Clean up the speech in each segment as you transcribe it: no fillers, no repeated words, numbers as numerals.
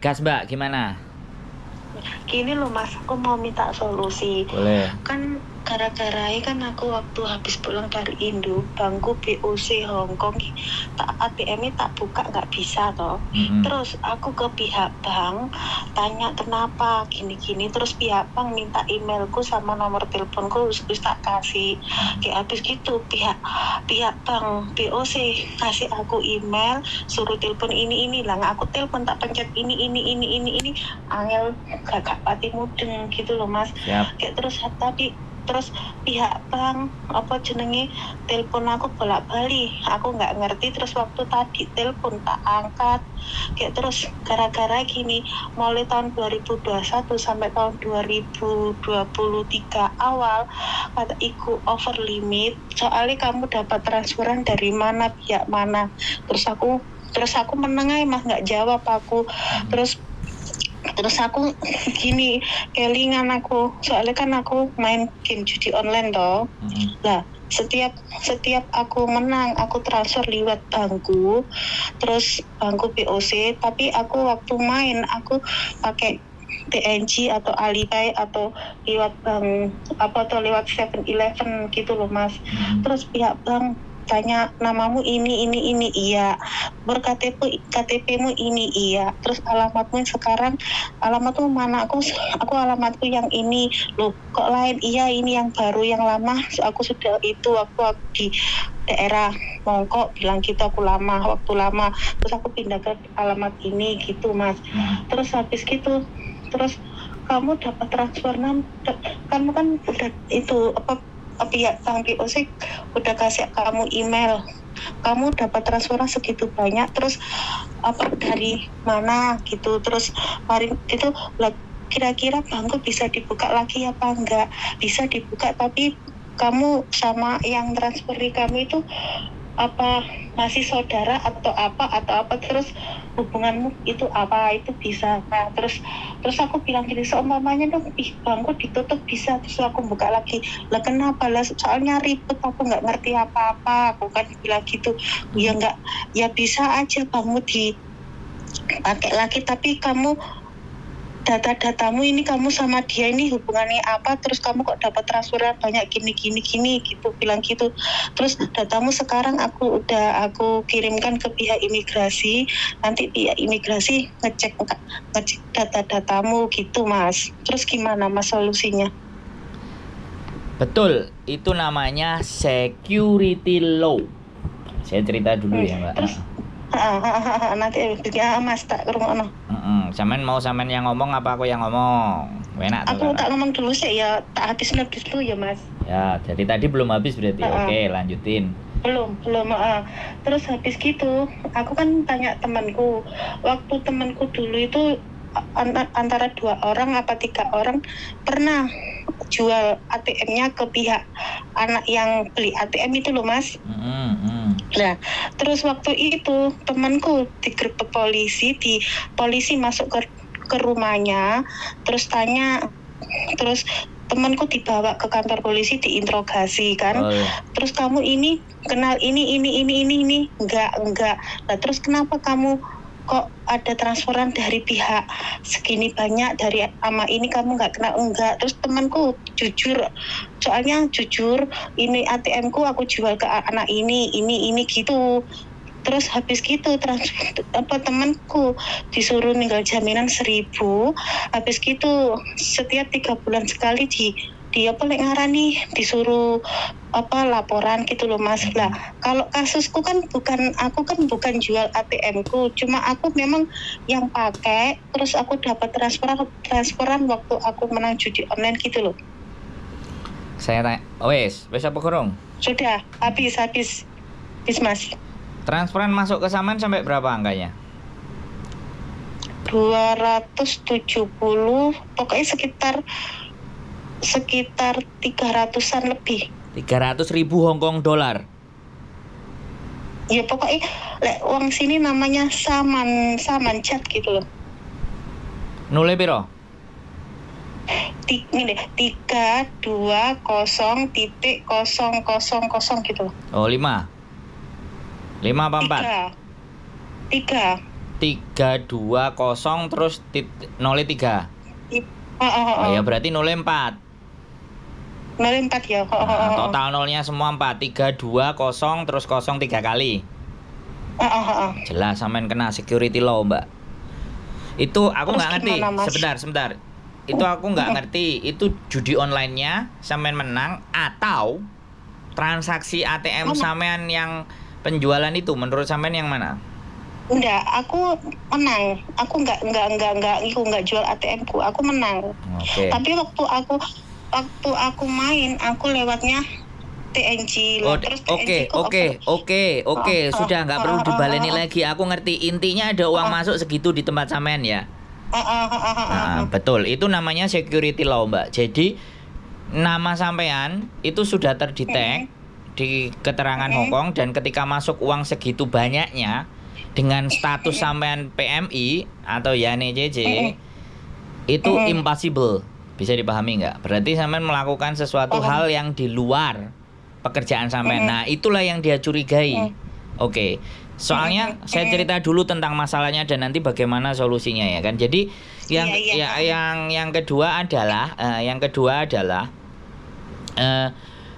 Gas Mbak, gimana? Gini loh Mas, aku mau minta solusi. Boleh. Kan gara-gara kan aku waktu habis pulang dari Indo, bangku BOC Hongkong, tak ATM-nya tak buka nggak bisa toh. Terus aku ke pihak bank tanya kenapa gini-gini, terus pihak bank minta emailku sama nomor teleponku terus tak kasih. Kayak habis gitu pihak bank BOC kasih aku email suruh telepon ini lah, nggak aku telepon tak pencet ini angel gak pati mudeng gitu loh Mas. Siap. Kayak terus pihak bank telepon aku bolak-balik, aku nggak ngerti. Terus waktu tadi telepon tak angkat, kayak terus gara-gara gini mulai tahun 2021 sampai tahun 2023 awal kata iku over limit, soalnya kamu dapat transferan dari mana pihak mana. Terus aku menengah Mas, nggak jawab aku. Terus aku gini kelingan aku, soalnya kan aku main game judi online toh. Lah setiap aku menang aku transfer lewat bangku, terus bangku BOC, tapi aku waktu main aku pakai TNG atau Alipay atau lewat bank atau lewat 7-Eleven gitu loh Mas. Terus pihak bank tanya namamu ini iya, KTP-mu ini iya, terus alamatmu sekarang alamatmu mana, aku alamatku yang ini loh, kok lain, iya ini yang baru, yang lama aku sudah itu waktu aku di daerah Mongkok bilang gitu, aku waktu lama terus aku pindah ke alamat ini gitu Mas. Terus habis gitu terus kamu dapat transfer kamu kan udah itu pihak bank BOC udah kasih kamu email, kamu dapat transferan segitu banyak, terus dari mana gitu. Terus kemarin itu kira-kira bangku bisa dibuka lagi apa enggak? Bisa dibuka, tapi kamu sama yang transferi kamu itu apa masih saudara atau apa, terus hubunganmu itu apa, itu bisa. Nah terus aku bilang gini, seumpamanya dong bangku ditutup bisa, terus aku buka lagi lah, kenapa lah, soalnya ribet, aku nggak ngerti apa-apa, aku kan bilang gitu. Ya nggak, ya bisa aja kamu dipakai lagi, tapi kamu datamu ini kamu sama dia ini hubungannya apa, terus kamu kok dapat transferan banyak gini gitu, bilang gitu. Terus datamu sekarang aku kirimkan ke pihak imigrasi, nanti pihak imigrasi ngecek datamu gitu Mas. Terus gimana Mas solusinya? Betul, itu namanya security law. Saya cerita dulu ya Mbak. Terus nanti Mas tak ngrungokno. Sampean yang ngomong apa aku yang ngomong? Enak aku tak ngomong dulu sih ya, tak habis dulu ya Mas. Ya, jadi tadi belum habis berarti. Oke, lanjutin. Belum. Terus habis gitu aku kan tanya temanku, waktu temanku dulu itu antara 2 orang apa 3 orang pernah jual ATM-nya ke pihak anak yang beli ATM itu loh Mas. Nah terus waktu itu temanku digerebek polisi masuk ke rumahnya, terus tanya, terus temanku dibawa ke kantor polisi diinterogasi kan. Terus kamu ini kenal ini enggak. Nah terus kenapa kamu kok ada transferan dari pihak segini banyak dari ama ini, kamu nggak kenal? Enggak. Terus temanku soalnya jujur ini ATM-ku aku jual ke anak ini gitu. Terus habis gitu temanku disuruh ninggal jaminan 1.000, habis gitu setiap 3 bulan sekali dia ngarani disuruh laporan gitu loh Mas. Lah kalau kasusku kan aku bukan jual ATM-ku, cuma aku memang yang pakai, terus aku dapat transferan waktu aku menang judi online gitu loh. Saya tanya, wes apa kurung? Sudah habis Mas. Transferan masuk ke Saman sampai berapa angkanya? 270, pokoknya sekitar 300-an lebih. 300.000 Hongkong dolar. Ya pokoknya uang sini namanya Saman chat gitu loh. Nule piro? 320.000 gitu. Oh 5 apa 4? 3. 320 terus 03. Oh ya berarti 04. 04 ya. Nah, total nolnya semua 4. 320 terus 0 3 kali. Jelas sampean kena security law, Mbak. Itu aku Terus nggak ngerti. gimana, Mas? Sebentar. Itu aku nggak ngerti. Itu judi online-nya sampean menang atau transaksi ATM sampean yang penjualan itu menurut sampean yang mana? Enggak, aku menang. Aku enggak jual ATM ku. Aku menang. Oke. Tapi waktu aku main, aku lewatnya TNG Oh, lah. Terus oke. Sudah nggak perlu dibaleni lagi. Aku ngerti. Intinya ada uang masuk segitu di tempat sampean ya. Nah, betul. Itu namanya security law, Mbak. Jadi nama sampean itu sudah terdetek di keterangan Hongkong, dan ketika masuk uang segitu banyaknya dengan status sampean PMI atau YANECC itu impossible. Bisa dipahami nggak? Berarti sampean melakukan sesuatu hal yang di luar pekerjaan sampean. Nah, itulah yang dia curigai. Oke. Soalnya saya cerita dulu tentang masalahnya dan nanti bagaimana solusinya ya kan. Jadi yang kedua adalah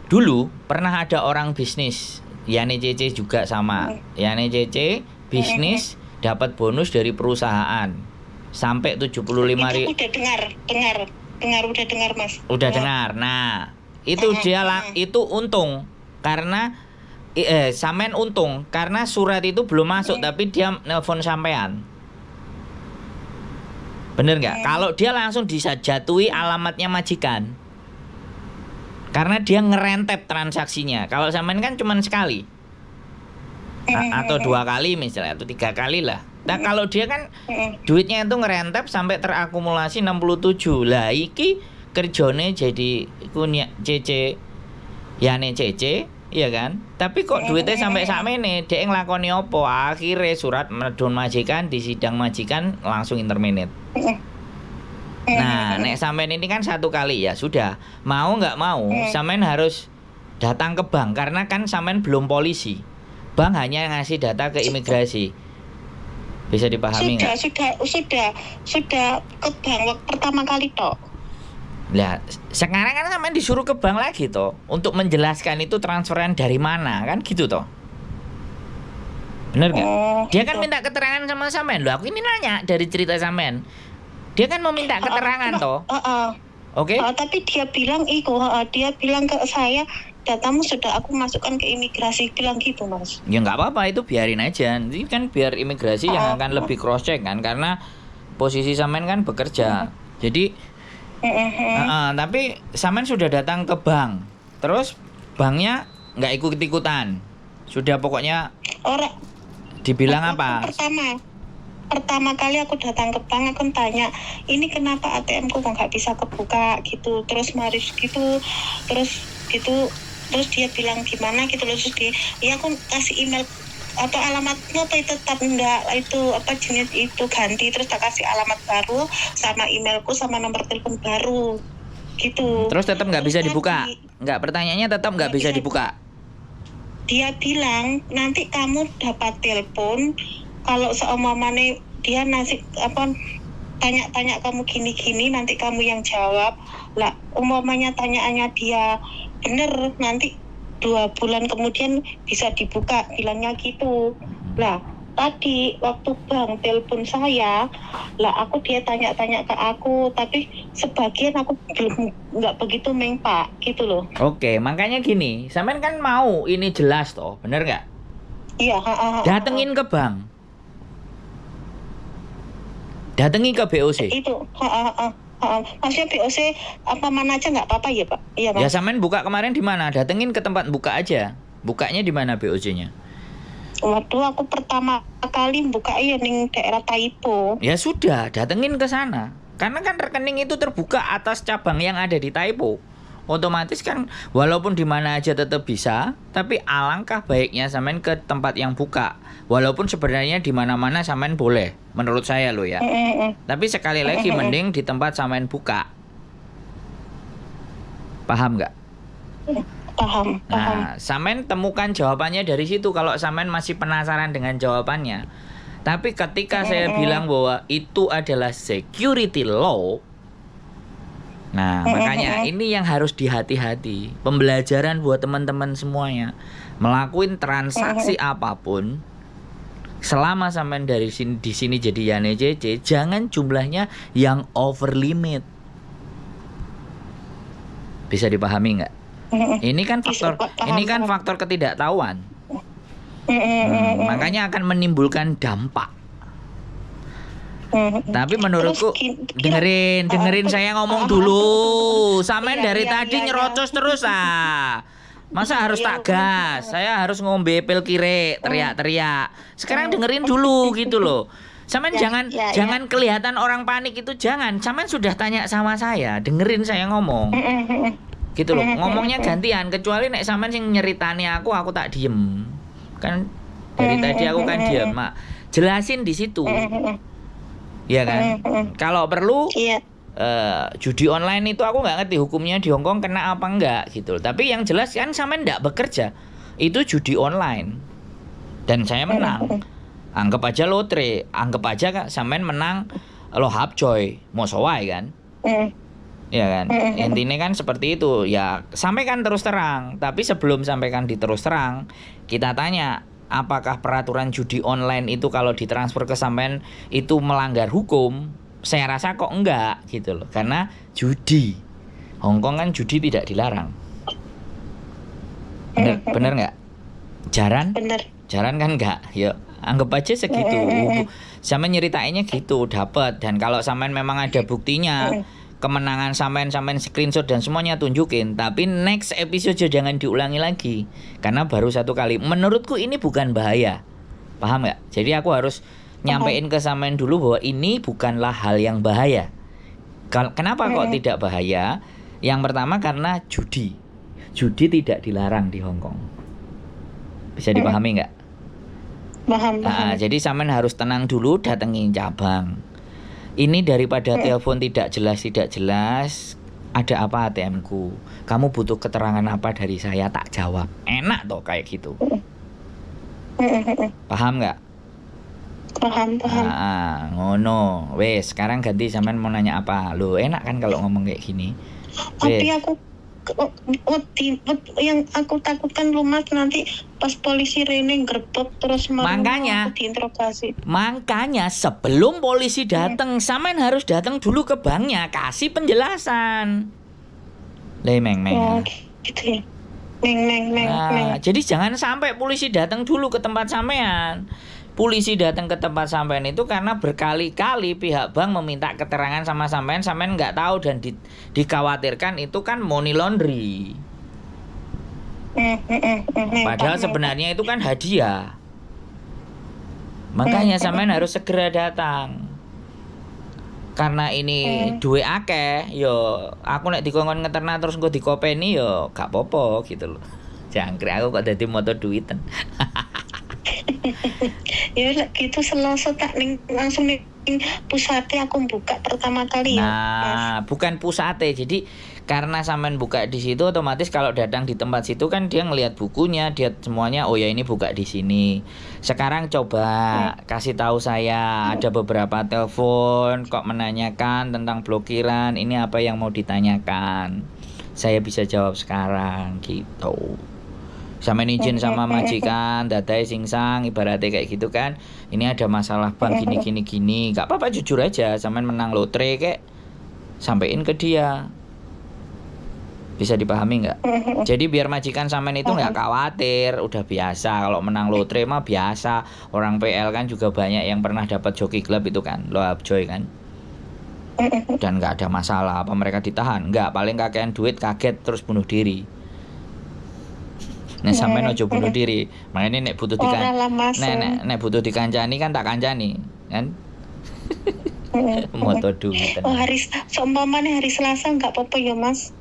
dulu pernah ada orang bisnis YANECC juga sama. YANECC bisnis dapat bonus dari perusahaan sampai 75.000. Udah dengar Mas. Udah dengar. Nah, itu itu untung karena sampean untung karena surat itu belum masuk tapi dia nelpon sampean. Bener nggak? Kalau dia langsung dijatuhi alamatnya majikan. Karena dia ngerentep transaksinya. Kalau sampean kan cuma sekali. Atau 2 kali misalnya, atau 3 kali lah. Nah kalau dia kan duitnya itu ngerentep sampai terakumulasi 67. Lah iki kerjone jadi punya CC YANECC, iya kan? Tapi kok duitnya sampai sakmene, dhek nglakoni opo? Akhirnya surat medun majikan, di sidang majikan langsung interminate. Nah, nek sampean ini kan 1 kali ya sudah. Mau nggak mau, sampean harus datang ke bank karena kan sampean belum polisi. Bank hanya ngasih data ke imigrasi. Bisa dipahami nggak? Sudah ke bank waktu pertama kali toh. Lah, sekarang kan sampean disuruh ke bank lagi toh untuk menjelaskan itu transferan dari mana kan gitu toh. Bener nggak? Dia kan minta keterangan sama sampean. Loh, aku ini nanya dari cerita sampean. Dia kan mau minta keterangan toh. Oke? Tapi dia bilang ke saya, datamu sudah aku masukkan ke imigrasi, bilang gitu Mas. Ya nggak apa-apa, itu biarin aja. Nanti kan biar imigrasi yang akan lebih cross check kan, karena posisi sampean kan bekerja. Jadi tapi sampean sudah datang ke bank, terus banknya nggak ikut-ikutan. Sudah pokoknya dibilang apa? Pertama kali aku datang ke bank, aku tanya, ini kenapa ATM ku kok nggak bisa kebuka gitu, terus terus dia bilang gimana gitu loh, terus dia aku kasih email atau alamatnya apa tetap enggak itu apa jenis itu ganti, terus tak kasih alamat baru sama emailku sama nomor telepon baru gitu. Terus tetap nggak bisa dibuka? Nggak, pertanyaannya tetap nggak bisa dibuka. Dia bilang nanti kamu dapat telepon kalau seumpamanya dia tanya kamu gini-gini, nanti kamu yang jawab lah. Umpamanya tanyaannya dia bener, nanti 2 bulan kemudian bisa dibuka, bilangnya gitu. Lah tadi waktu bank telepon saya lah, dia tanya-tanya ke aku, tapi sebagian aku belum nggak begitu Pak gitu loh. Oke, makanya gini, sampean kan mau ini jelas toh, bener nggak? Iya. Datengin ke bank. Datangi ke BOC. Itu, maksudnya BOC apa mana aja nggak apa-apa ya Pak? Iya Mas. Ya sampean buka kemarin di mana? Datengin ke tempat buka aja. Bukanya di mana BOC-nya? Waduh, aku pertama kali buka ya di daerah Taipo. Ya sudah, datengin ke sana. Karena kan rekening itu terbuka atas cabang yang ada di Taipo. Otomatis kan walaupun di mana aja tetap bisa, tapi alangkah baiknya sampean ke tempat yang buka. Walaupun sebenarnya di mana-mana sampean boleh, menurut saya loh ya. Tapi sekali lagi mending di tempat sampean buka. Paham nggak? Paham. Nah, sampean temukan jawabannya dari situ kalau sampean masih penasaran dengan jawabannya. Tapi ketika saya bilang bahwa itu adalah security law, nah makanya ini yang harus dihati-hati. Pembelajaran buat teman-teman semuanya. Melakukan transaksi apapun, selama sampai dari sini di sini jadi Yane CC, jangan jumlahnya yang over limit. Bisa dipahami nggak? Ini kan faktor ketidaktahuan. Makanya akan menimbulkan dampak. Tapi menurutku dengerin saya ngomong dulu. Sampean dari tadi nyerocos terus Masa harus tak gas? Saya harus ngombe pil kire, teriak-teriak. Sekarang dengerin dulu gitu loh. Sampean jangan kelihatan orang panik itu, jangan. Sampean sudah tanya sama saya, dengerin saya ngomong. Gitu loh. Ngomongnya gantian, kecuali nek sampean sing nyeritani aku tak diem. Kan dari tadi aku kan diam, Mak. Jelasin di situ. Iya kan? Kalau perlu judi online itu aku nggak ngerti hukumnya di Hongkong kena apa enggak gitu. Tapi yang jelas kan sampean enggak bekerja. Itu judi online. Dan saya menang. Anggap aja lotre, anggap aja Kak sampean menang lo hapcoy, mau sowai kan? Ya kan? Intinya kan seperti itu. Ya, sampaikan terus terang. Tapi sebelum sampaikan di terus terang, kita tanya, apakah peraturan judi online itu kalau ditransfer ke sampean itu melanggar hukum? Saya rasa kok enggak gitu loh. Karena judi. Hongkong kan judi tidak dilarang. Bener enggak? Jaran? Bener. Jaran kan enggak? Yuk, anggap aja segitu. Sampean nyeritainnya gitu, dapat. Dan kalau sampean memang ada buktinya, kemenangan sampean screenshot dan semuanya tunjukin. Tapi next episode jangan diulangi lagi. Karena baru satu kali. Menurutku ini bukan bahaya. Paham nggak? Jadi aku harus nyampein ke sampean dulu bahwa ini bukanlah hal yang bahaya. Kenapa kok tidak bahaya? Yang pertama karena judi. Judi tidak dilarang di Hongkong. Bisa dipahami nggak? Paham. Jadi sampean harus tenang dulu, datengin cabang. Ini daripada telepon tidak jelas, ada apa ATM-ku? Kamu butuh keterangan apa dari saya, tak jawab. Enak toh kayak gitu. Paham nggak? Paham. Ngono. Wes, sekarang ganti sampean mau nanya apa? Loh, enak kan kalau ngomong kayak gini. Tapi aku yang aku takutkan lumas nanti pas polisi Rene gerbek terus makanya aku diinterogasi. Makanya sebelum polisi datang, sampean harus datang dulu ke banknya, kasih penjelasan. Meng. Gitu ya. Meng. Jadi jangan sampai polisi datang dulu ke tempat sampean. Polisi datang ke tempat sampean itu karena berkali-kali pihak bank meminta keterangan sama sampean nggak tahu dan dikhawatirkan itu kan money laundry. Padahal sebenarnya itu kan hadiah. Makanya sampean harus segera datang. Karena ini duwe akeh, yo aku nek dikongkon ngeternak terus engko dikopeni yo gak apa-apa gitu loh. Jangkrik aku kok dadi moto duiten. Ya gitu Selasa tak langsung ning pusate aku buka pertama kali ya. Nah, bukan pusate. Jadi karena sampean buka di situ otomatis kalau datang di tempat situ kan dia ngelihat bukunya, dia semuanya oh ya ini buka di sini. Sekarang coba kasih tahu saya ada beberapa telepon kok menanyakan tentang blokiran, ini apa yang mau ditanyakan. Saya bisa jawab sekarang gitu. Sama izin sama majikan, dadai singsang, ibaratnya kayak gitu kan. Ini ada masalah bank gini. Gak apa-apa jujur aja, sampean menang lotre kayak sampein ke dia. Bisa dipahami nggak? Jadi biar majikan sampean itu nggak khawatir, udah biasa. Kalau menang lotre mah biasa. Orang PL kan juga banyak yang pernah dapat joki club itu kan, lo joy kan. Dan nggak ada masalah. Apa mereka ditahan? Nggak, paling kakean duit kaget terus bunuh diri. Nek sampean ojo bunuh diri. Makanya nek butuh nek butuh dikancani kan tak kancani, kan? Moto duit. Seumpamane hari Selasa enggak apa-apa ya, Mas?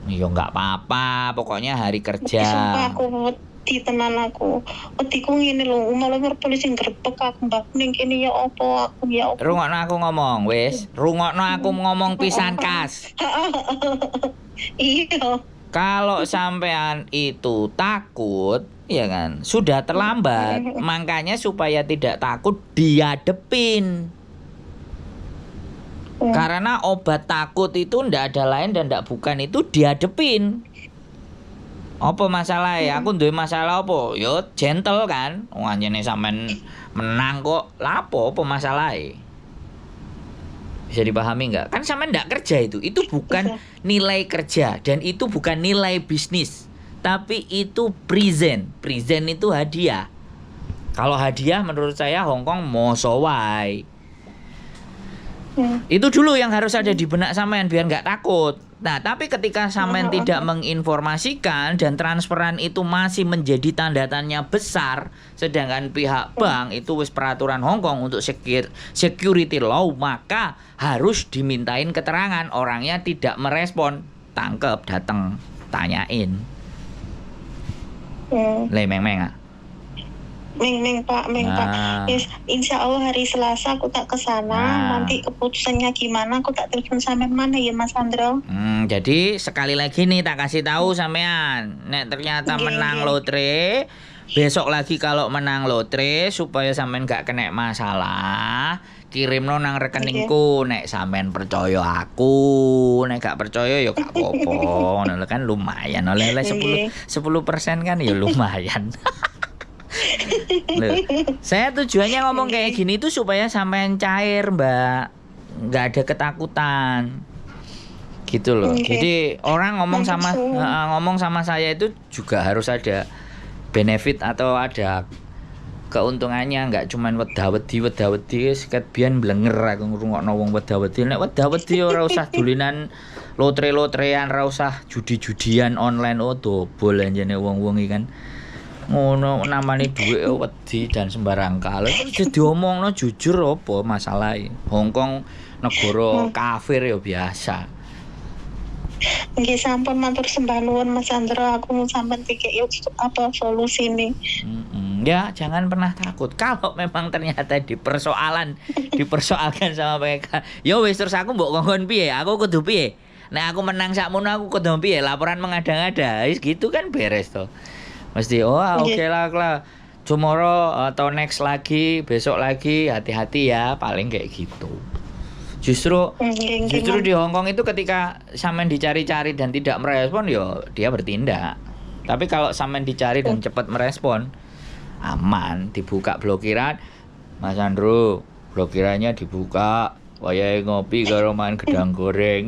Ya enggak apa-apa, pokoknya hari kerja. Sumpah aku wedi tenan aku. Wediku ngene lho, malah polisi ngrebek aku mbak ning kene ya apa aku ya apa. Rungokno aku ngomong, wis. Rungokno aku ngomong pisan kas. Iya. Kalau sampean itu takut, Iya kan? Sudah terlambat. Makanya supaya tidak takut dihadepin. Karena obat takut itu ndak ada lain dan ndak bukan itu dihadepin. Apa masalah ya? Aku duwe masalah apa? Yo gentle kan. Wong anjene sampean menang kok. Lapo apa masalahe? Bisa dipahami nggak? Kan sampean ndak kerja itu. Itu bukan nilai kerja dan itu bukan nilai bisnis. Tapi itu present. Present itu hadiah. Kalau hadiah menurut saya Hongkong moso wae. Itu dulu yang harus ada di benak sampean biar nggak takut. Nah, tapi ketika sampean tidak menginformasikan dan transferan itu masih menjadi tanda tanya besar, sedangkan pihak bank itu wis peraturan Hongkong untuk security law, maka harus dimintain keterangan. Orangnya tidak merespon, tangkep, datang, tanyain. Lemeng-meng ah. Meng Pak. Yes, insya Allah hari Selasa aku tak kesana. Nanti keputusannya gimana aku tak telepon sampai mana ya Mas Andro. Jadi sekali lagi nih tak kasih tahu sampean, nek ternyata menang lotre, besok lagi kalau menang lotre supaya sampean gak kena masalah, kirimno nang rekeningku. Nek sampean percaya aku, nek gak percaya ya gak apa-apa. Ngono kan lumayan, oleh-oleh 10% kan ya lumayan. Loh, saya tujuannya ngomong kayak gini tuh supaya sampean cair, Mbak. Nggak ada ketakutan. Gitu loh. Jadi orang ngomong sama saya itu juga harus ada benefit atau ada keuntungannya, nggak cuman weda-wedi seket biyen blenger aku ngrungokno wong weda-wedi. Nek weda-wedi ora usah dolinan lotre-lotrean, ora usah judi-judian online dobol anjene wong-wong iki kan. Ngono namanya duit wedi dan sembarang kali jadi diomongno jujur apa masalahnya. Hongkong negara kafir ya biasa. Nggih sampun matur sembah nuwun Mas Andro, aku mau sampean pikir yuk apa solusi nih. Ya jangan pernah takut. Kalau memang ternyata dipersoalkan sama mereka, yo wis terus aku mbok ngongkon piye? Aku kudu piye? Nek aku menang sakmono aku kudu piye? Laporan mengada-ngada. Wis gitu kan beres to. Mesti oke lah tomorrow atau next lagi, besok lagi, hati-hati ya, paling kayak gitu. Justru di Hongkong itu ketika sampean dicari-cari dan tidak merespon, yo dia bertindak. Tapi kalau sampean dicari dan cepat merespon, aman, dibuka blokiran. Mas Andro, blokirannya dibuka, wayahe ngopi karo main gedang goreng.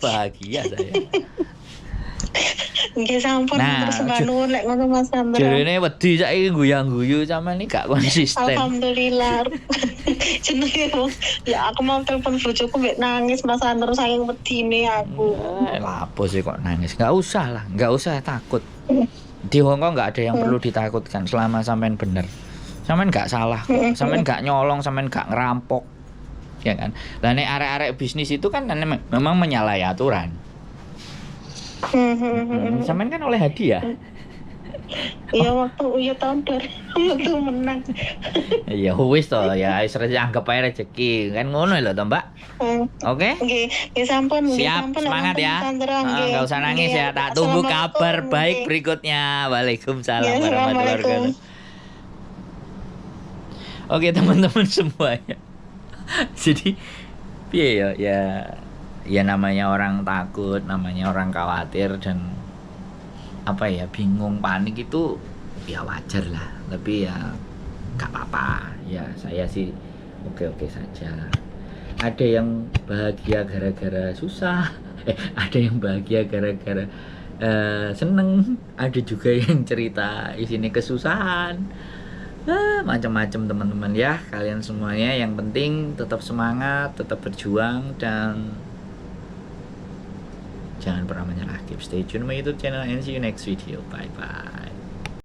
Bahagia saya. Nggih sampun terus nuwun lek ngono Mas Andro. Jarene wedi saiki guyang-guyu sampean iki gak konsisten. Alhamdulillah. Jenenge ya aku mau telepon bojoku mbek nangis Mas Andro saking wedine aku. Lapo sih kok nangis? Enggak usah lah, enggak usah takut. Di Hongkong enggak ada yang perlu ditakutkan selama sampean bener. Sampean enggak salah, sampean enggak nyolong, sampean enggak ngerampok. Ya kan? Lah nek arek-arek bisnis itu kan memang menyalahi aturan. Sampean kan oleh hadiah. Iya waktu tahun waktu menang. Ya wis to ya wis anggap ae rezeki kan ngono lho to Mbak. Oke? Nggih, sampun. Siap, semangat ya. Enggak usah nangis ya. Tak tunggu kabar baik berikutnya. Waalaikumsalam warahmatullahi wabarakatuh. Oke teman-teman semuanya. Jadi piye ya namanya orang takut, namanya orang khawatir dan bingung, panik itu ya wajar lah. Tapi ya gak apa-apa. Ya saya sih oke-oke saja. Ada yang bahagia gara-gara susah, ada yang bahagia gara-gara seneng, ada juga yang cerita isinya kesusahan. Macam-macam teman-teman ya. Kalian semuanya yang penting tetap semangat, tetap berjuang dan jangan pernah menyerah. Keep stay tune my YouTube channel and see you next video. Bye bye.